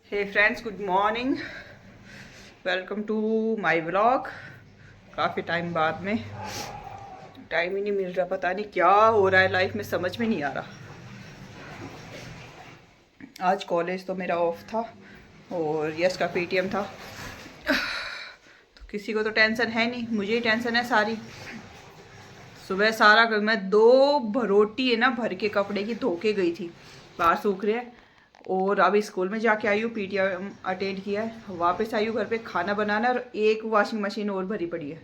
Hey friends, good morning. Welcome to my vlog. काफ़ी time बाद में टाइम ही नहीं मिल रहा, पता नहीं क्या हो रहा है लाइफ में, समझ में नहीं आ रहा। आज कॉलेज तो मेरा ऑफ था और यस का पीटीएम था, तो किसी को तो टेंशन है नहीं, मुझे ही टेंशन है सारी। सुबह सारा मैं 2 भरोटी है ना भर के कपड़े की धो के गई थी, बाहर सूख रहे हैं। और अभी स्कूल में जाके आई हूँ, पीटीएम अटेंड किया है, वापस आई हूँ घर पे खाना बनाना, और एक वॉशिंग मशीन और भरी पड़ी है,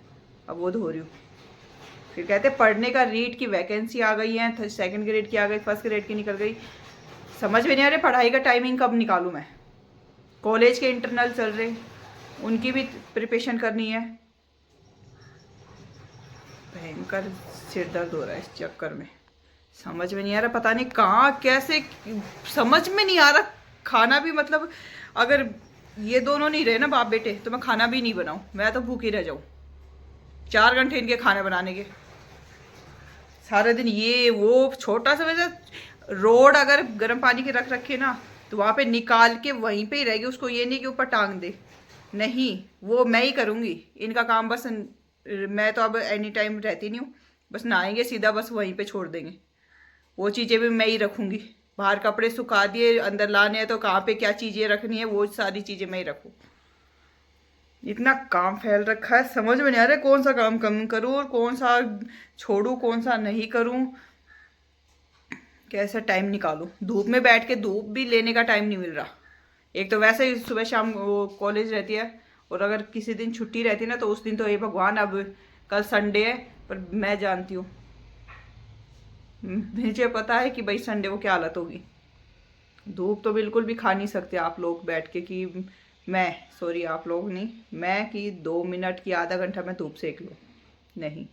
अब वो धो रही हूँ। फिर कहते पढ़ने का रीट की वैकेंसी आ गई है, सेकंड ग्रेड की आ गई, फर्स्ट ग्रेड की निकल गई। समझ में नहीं आ रहा पढ़ाई का टाइमिंग कब निकालूँ मैं। कॉलेज के इंटरनल चल रहे, उनकी भी प्रिपरेशन करनी है। भयंकर सिर दर्द हो रहा है इस चक्कर में, समझ में नहीं आ रहा, पता नहीं कहाँ कैसे, समझ में नहीं आ रहा। खाना भी मतलब अगर ये दोनों नहीं रहे ना बाप बेटे, तो मैं खाना भी नहीं बनाऊं, मैं तो भूखी रह जाऊं। 4 घंटे इनके खाने बनाने के, सारे दिन ये वो। छोटा सा वैसे रोड अगर गर्म पानी के रख रखे ना, तो वहां पे निकाल के वहीं पे ही रहेगी, उसको ये नहीं कि ऊपर टांग दे, नहीं, वो मैं ही करूंगी इनका काम। बस मैं तो अब एनी टाइम रहती नहीं हूँ, बस नहाएंगे सीधा बस वहीं पे छोड़ देंगे। वो चीज़ें भी मैं ही रखूंगी। बाहर कपड़े सुखा दिए, अंदर लाने हैं तो कहाँ पे क्या चीज़ें रखनी है, वो सारी चीज़ें मैं ही रखूँ। इतना काम फैल रखा है, समझ में नहीं आ रहा कौन सा काम कम करूँ और कौन सा छोड़ूं, कौन सा नहीं करूँ, कैसे टाइम निकालूं। धूप में बैठ के धूप भी लेने का टाइम नहीं मिल रहा। एक तो वैसे ही सुबह शाम वो कॉलेज रहती है, और अगर किसी दिन छुट्टी रहती है ना, तो उस दिन तो ये भगवान, अब कल संडे है, पर मैं जानती हूँ, मुझे पता है कि भाई संडे को क्या हालत होगी। धूप तो बिल्कुल भी खा नहीं सकते आप लोग बैठ के कि मैं, सॉरी आप लोग नहीं, मैं कि 2 मिनट की आधा घंटा मैं धूप सेक लूँ, नहीं।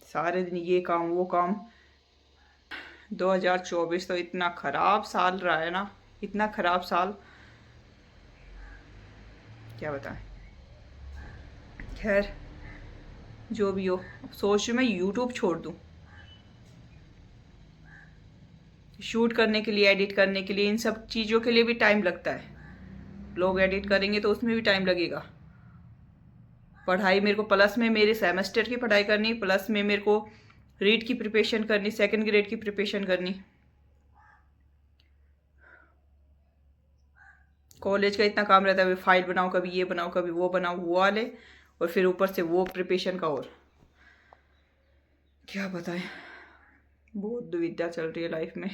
सारे दिन ये काम वो काम। 2024 तो इतना खराब साल रहा है ना, इतना खराब साल, क्या बताएं। खैर, जो भी हो, अब सोच रही हूँ मैं यूट्यूब छोड़ दूँ। शूट करने के लिए, एडिट करने के लिए, इन सब चीज़ों के लिए भी टाइम लगता है। लोग एडिट करेंगे तो उसमें भी टाइम लगेगा। पढ़ाई मेरे को प्लस में मेरे सेमेस्टर की पढ़ाई करनी, प्लस में मेरे को रीड की प्रिपरेशन करनी, सेकंड ग्रेड की प्रिपरेशन करनी। कॉलेज का इतना काम रहता है, फाइल बनाओ, कभी ये बनाओ, कभी वो बनाओ, वो वाले, और फिर ऊपर से वो प्रिपरेशन का, और क्या बताएं। बहुत दुविधा चल रही है लाइफ में।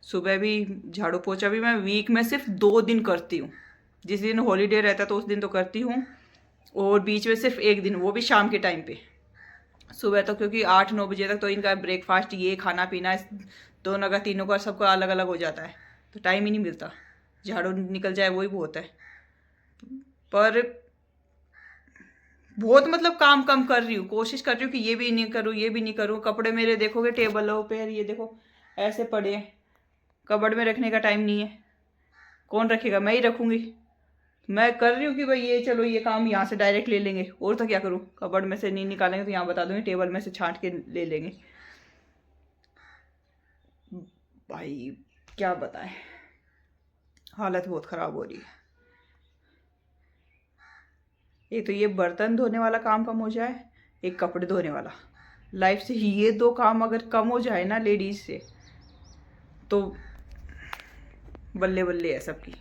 सुबह भी झाड़ू पोछा भी मैं वीक में सिर्फ 2 दिन करती हूँ। जिस दिन हॉलीडे रहता है तो उस दिन तो करती हूँ, और बीच में सिर्फ एक दिन, वो भी शाम के टाइम पे। सुबह तो क्योंकि 8-9 बजे तक तो इनका ब्रेकफास्ट, ये खाना पीना, दोनों का तीनों का सबका अलग अलग हो जाता है, तो टाइम ही नहीं मिलता। झाड़ू निकल जाए वही बहुत है। पर बहुत मतलब काम कम कर रही हूँ, कोशिश कर रही हूँ कि ये भी नहीं करूँ, ये भी नहीं करूँ। कपड़े मेरे देखोगे टेबलों पे, ये देखो ऐसे पड़े हैं, कबर्ड में रखने का टाइम नहीं है। कौन रखेगा, मैं ही रखूँगी। मैं कर रही हूँ कि भाई ये चलो, ये काम यहाँ से डायरेक्ट ले लेंगे, और तो क्या करूँ, कबर्ड में से नहीं निकालेंगे तो यहाँ बता दूँगी, टेबल में से छांट के ले लेंगे। भाई क्या बताएं, हालत बहुत ख़राब हो रही है। एक तो ये बर्तन धोने वाला काम कम हो जाए, एक कपड़े धोने वाला, लाइफ से ये 2 काम अगर कम हो जाए ना लेडीज से, तो बल्ले बल्ले है सबकी।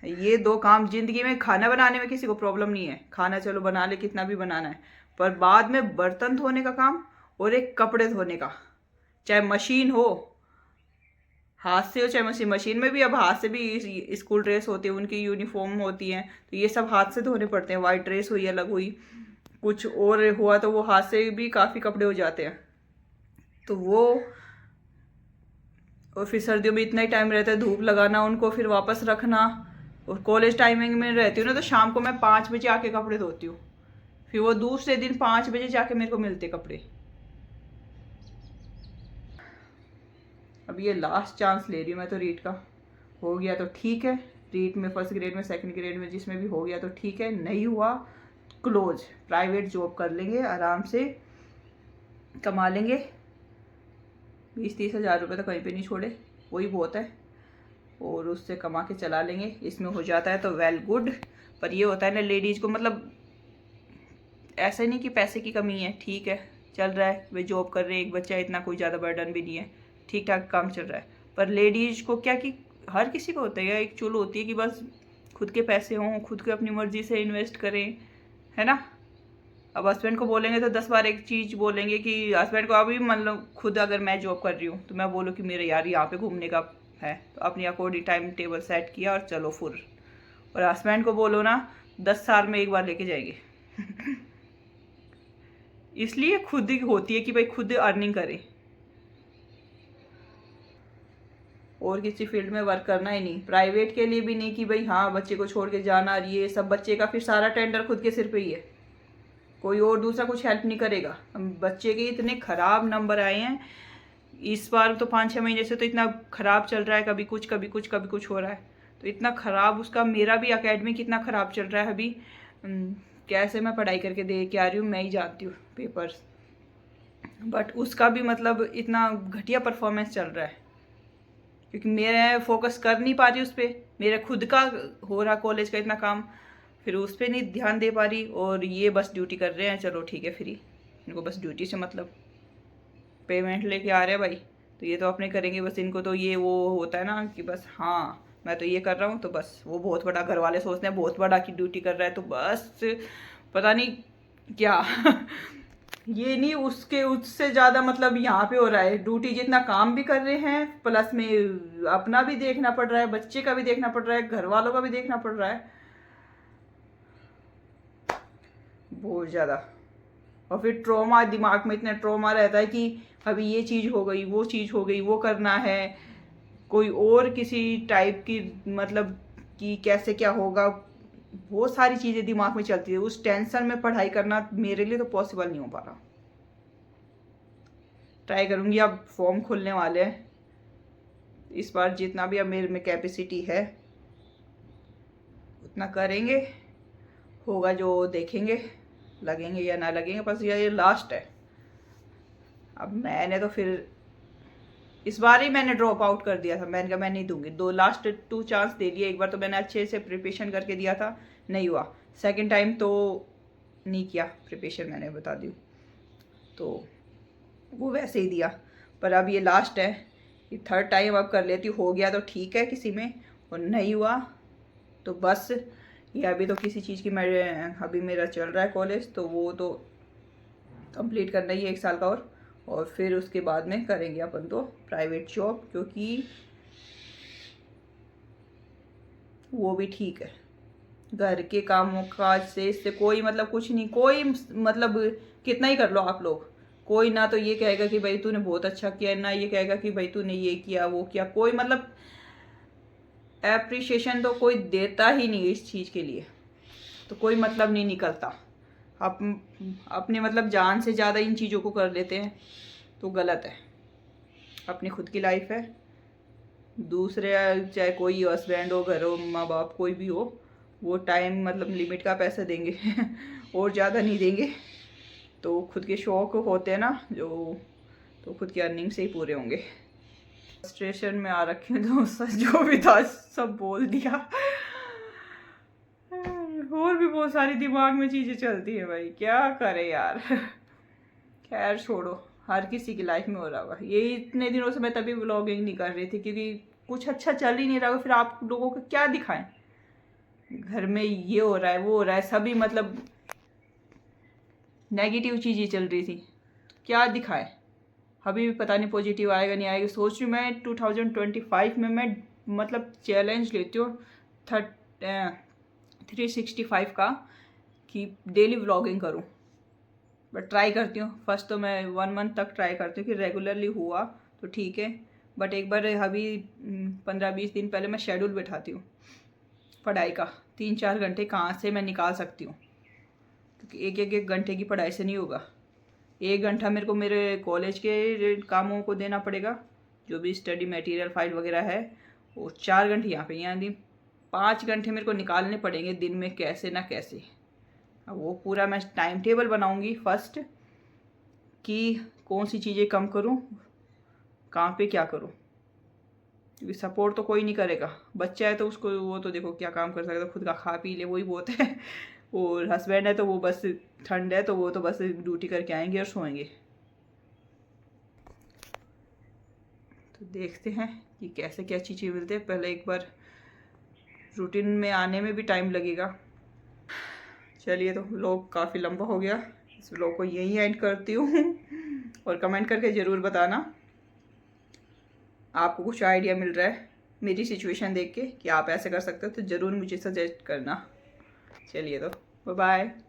ये 2 काम जिंदगी में, खाना बनाने में किसी को प्रॉब्लम नहीं है, खाना चलो बना ले, कितना भी बनाना है, पर बाद में बर्तन धोने का काम और एक कपड़े धोने का, चाहे मशीन हो, हाथ से हो चाहे मशीन। मशीन में भी अब हाथ से भी स्कूल ड्रेस होती है, उनकी यूनिफॉर्म होती हैं, तो ये सब हाथ से धोने पड़ते हैं। वाइट ड्रेस हुई, अलग हुई, कुछ और हुआ तो वो हाथ से भी काफ़ी कपड़े हो जाते हैं, तो वो। और फिर सर्दियों में इतना ही टाइम रहता है धूप लगाना उनको, फिर वापस रखना। और कॉलेज टाइमिंग में रहती हूँ ना, तो शाम को मैं 5 बजे आके कपड़े धोती हूँ, फिर वो दूसरे दिन 5 बजे जाके मेरे को मिलते कपड़े। अब ये लास्ट चांस ले रही हूँ मैं तो, रीट का हो गया तो ठीक है, रीट में फर्स्ट ग्रेड में, सेकंड ग्रेड में, जिसमें भी हो गया तो ठीक है, नहीं हुआ क्लोज, प्राइवेट जॉब कर लेंगे, आराम से कमा लेंगे, 20-30 हज़ार रुपये तो कहीं पे नहीं छोड़े, वही बहुत है, और उससे कमा के चला लेंगे। इसमें हो जाता है तो वेल गुड। पर ये होता है ना लेडीज़ को, मतलब ऐसा नहीं कि पैसे की कमी है, ठीक है चल रहा है, वे जॉब कर रहे हैं, एक बच्चा है, इतना कोई ज़्यादा बर्डन भी नहीं है, ठीक ठाक काम चल रहा है। पर लेडीज़ को क्या कि हर किसी को होता है, एक चुल होती है कि बस खुद के पैसे हों, खुद के अपनी मर्जी से इन्वेस्ट करें, है ना। अब हस्बैंड को बोलेंगे तो 10 बार एक चीज़ बोलेंगे कि हस्बैंड को अभी मतलब खुद अगर मैं जॉब कर रही हूँ तो मैं बोलूँ कि मेरे यार यहाँ पे घूमने का है, तो अपनी अकॉर्डिंग टाइम टेबल सेट किया और चलो फुर। और हस्बैंड को बोलो ना 10 साल में एक बार लेके जाएंगे। इसलिए खुद ही होती है कि भाई खुद अर्निंग करें, और किसी फील्ड में वर्क करना ही नहीं, प्राइवेट के लिए भी नहीं कि भाई हाँ बच्चे को छोड़ के जाना, ये सब बच्चे का फिर सारा टेंडर खुद के सिर पे ही है, कोई और दूसरा कुछ हेल्प नहीं करेगा। बच्चे के इतने ख़राब नंबर आए हैं इस बार तो, 5-6 महीने से तो इतना ख़राब चल रहा है, कभी कुछ कभी कुछ कभी कुछ हो रहा है, तो इतना ख़राब उसका, मेरा भी एकेडमिक कितना ख़राब चल रहा है अभी। कैसे मैं पढ़ाई करके दे के आ रही हूँ मैं ही जानती हूँ पेपर्स, बट उसका भी मतलब इतना घटिया परफॉर्मेंस चल रहा है, क्योंकि मैं फोकस कर नहीं पा रही उस पर, मेरा खुद का हो रहा कॉलेज का इतना काम, फिर उस पर नहीं ध्यान दे पा रही, और ये बस ड्यूटी कर रहे हैं, चलो ठीक है फ्री, इनको बस ड्यूटी से मतलब, पेमेंट लेके आ रहे हैं भाई तो ये तो अपने करेंगे बस, इनको तो ये वो होता है ना कि बस हाँ मैं तो ये कर रहा हूँ, तो बस वो बहुत बड़ा, घर वाले सोचते हैं बहुत बड़ा की ड्यूटी कर रहा है, तो बस पता नहीं क्या। ये नहीं उसके उससे ज़्यादा मतलब यहाँ पे हो रहा है, ड्यूटी जितना काम भी कर रहे हैं, प्लस में अपना भी देखना पड़ रहा है, बच्चे का भी देखना पड़ रहा है, घर वालों का भी देखना पड़ रहा है, बहुत ज़्यादा। और फिर ट्रॉमा, दिमाग में इतना ट्रॉमा रहता है कि अभी ये चीज़ हो गई, वो चीज़ हो गई, वो करना है, कोई और किसी टाइप की मतलब कि कैसे क्या होगा, बहुत सारी चीज़ें दिमाग में चलती है, उस टेंशन में पढ़ाई करना मेरे लिए तो पॉसिबल नहीं हो पा रहा। ट्राई करूँगी, अब फॉर्म खुलने वाले हैं इस बार, जितना भी अब मेरे में कैपेसिटी है उतना करेंगे, होगा जो देखेंगे, लगेंगे या ना लगेंगे, बस ये लास्ट है। अब मैंने तो फिर इस बार ही मैंने ड्रॉप आउट कर दिया था, मैंने कहा मैं नहीं दूंगी, लास्ट 2 चांस दे दिए, एक बार तो मैंने अच्छे से प्रिपरेशन करके दिया था, नहीं हुआ, सेकंड टाइम तो नहीं किया प्रिपरेशन मैंने, बता दी, तो वो वैसे ही दिया। पर अब ये लास्ट है, ये 3rd टाइम अब कर लेती हूँ, हो गया तो ठीक है किसी में, और नहीं हुआ तो बस ये अभी तो किसी चीज़ की, मैं अभी मेरा चल रहा है कॉलेज, तो वो तो कंप्लीट करना ही है 1 साल का, और फिर उसके बाद में करेंगे अपन तो प्राइवेट जॉब, क्योंकि वो भी ठीक है, घर के कामों काज से इससे कोई मतलब कुछ नहीं, कोई मतलब कितना ही कर लो आप लोग, कोई ना तो ये कहेगा कि भाई तूने बहुत अच्छा किया, ना ये कहेगा कि भाई तूने ये किया वो किया, कोई मतलब एप्रिशिएशन तो कोई देता ही नहीं इस चीज़ के लिए, तो कोई मतलब नहीं निकलता। आप अपने मतलब जान से ज़्यादा इन चीज़ों को कर लेते हैं तो गलत है। अपनी खुद की लाइफ है, दूसरे चाहे कोई हस्बैंड हो, घर हो, माँ बाप कोई भी हो, वो टाइम मतलब लिमिट का पैसा देंगे और ज़्यादा नहीं देंगे, तो खुद के शौक होते हैं ना जो, तो खुद की अर्निंग से ही पूरे होंगे। फ्रस्ट्रेशन में आ रखे हैं तो जो भी था सब बोल दिया। और भी बहुत सारी दिमाग में चीज़ें चलती है भाई, क्या करे यार। खैर छोड़ो, हर किसी की लाइफ में हो रहा होगा, ये इतने दिनों से मैं तभी व्लॉगिंग नहीं कर रही थी क्योंकि कुछ अच्छा चल ही नहीं रहा, फिर आप लोगों को क्या दिखाएं, घर में ये हो रहा है वो हो रहा है, सभी मतलब नेगेटिव चीज़ें चल रही थी, तो क्या दिखाए, अभी भी पता नहीं पॉजिटिव आएगा नहीं आएगा। सोच रही हूँ मैं 2025 में मैं मतलब चैलेंज लेती हूँ 365 का, कि डेली व्लॉगिंग करूँ, बट ट्राई करती हूँ। फर्स्ट तो मैं 1 मंथ तक ट्राई करती हूँ कि रेगुलरली हुआ तो ठीक है, बट एक बार अभी 15-20 दिन पहले मैं शेड्यूल बैठाती हूँ पढ़ाई का, 3-4 घंटे कहाँ से मैं निकाल सकती हूँ, क्योंकि एक घंटे की पढ़ाई से नहीं होगा। 1 घंटा मेरे को मेरे कॉलेज के कामों को देना पड़ेगा, जो भी स्टडी मटेरियल फाइल वगैरह है, और 4 घंटे यहाँ पे, यानी 5 घंटे मेरे को निकालने पड़ेंगे दिन में कैसे ना कैसे। अब वो पूरा मैं टाइम टेबल बनाऊँगी फर्स्ट, कि कौन सी चीज़ें कम करूँ, कहाँ पे क्या करूँ, क्योंकि सपोर्ट तो कोई नहीं करेगा। बच्चा है तो उसको वो तो देखो क्या काम कर सकता है, खुद का खा पी ले वही बहुत है। और हस्बैंड है तो वो बस ठंड है तो वो तो बस ड्यूटी करके आएंगे और सोएंगे। तो देखते हैं कि कैसे क्या चीज़ें मिलते हैं। पहले एक बार रूटीन में आने में भी टाइम लगेगा। चलिए, तो व्लॉग काफ़ी लंबा हो गया, इस व्लॉग को यहीं एंड करती हूँ। और कमेंट करके ज़रूर बताना आपको कुछ आइडिया मिल रहा है मेरी सिचुएशन देख के कि आप ऐसे कर सकते हो, तो ज़रूर मुझे सजेस्ट करना। चलिए, तो बाय बाय।